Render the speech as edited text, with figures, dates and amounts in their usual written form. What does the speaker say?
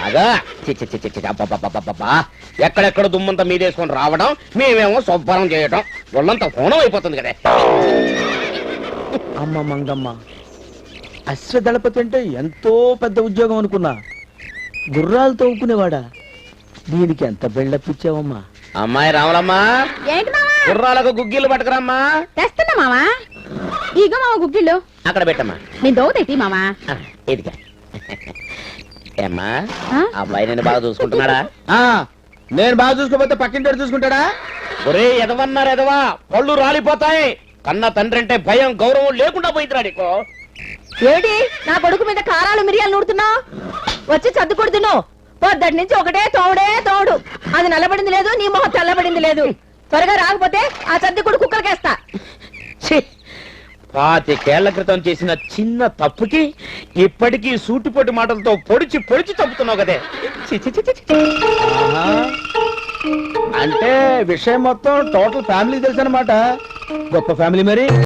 అగా ఎక్కడెక్కడ దుమ్మంతా మీదేసుకొని రావడం, మేమేమో శుభ్రం చేయటం, ఒళ్ళంతా హోనం అయిపోతుంది కదా. అమ్మ మంగమ్మ, అశ్వదళపతి అంటే ఎంతో పెద్ద ఉద్యోగం అనుకున్నా. గుర్రాలు తవ్వుకునేవాడా? దీనికి ఎంత బెళ్ళపిచ్చావమ్మా. అమ్మాయి రాములమ్మా, ఏంటి మావా? గుర్రాలకు గుగ్గిళ్ళు పట్టుకురమ్మా. తెస్తున్నా మావా. ఇగో మావ గుగ్గిళ్ళు అక్కడ పెట్టమ్మా. నేను దోతైతి మావా. ఇదిగా. ఏమ్మా, అబ్బాయి నేను బాగా చూసుకుంటున్నాడా? నేను బాగా చూసుకోపోతే పక్కింటి చూసుకుంటాడా? ఒరే ఎదవన్నారు ఎదవా, పళ్ళు రాలిపోతాయి. కన్న తండ్రి అంటే భయం గౌరవం లేకుండా పోయిందిరా నీకు. ఏమిటి నా కొడుకు మీద కారాలు మిరియాలు నూడుతున్నావు? వచ్చి చదువుకొడుతును. పొద్దటి నుంచి ఒకటే తోడు. అది నల్లబడింది లేదు, నీ మొహం తెల్లబడింది లేదు. త్వరగా రాకపోతే ఆ చద్దుకుడు కుక్కలకేస్తా. 25 క్రితం చేసిన చిన్న తప్పుకి ఇప్పటికీ సూటిపోటి మాటలతో పొడిచి చంపుతున్నావు కదే. అంటే విషయం మొత్తం టోటల్ ఫ్యామిలీ తెలుసు అనమాట. గొప్ప ఫ్యామిలీ మరి.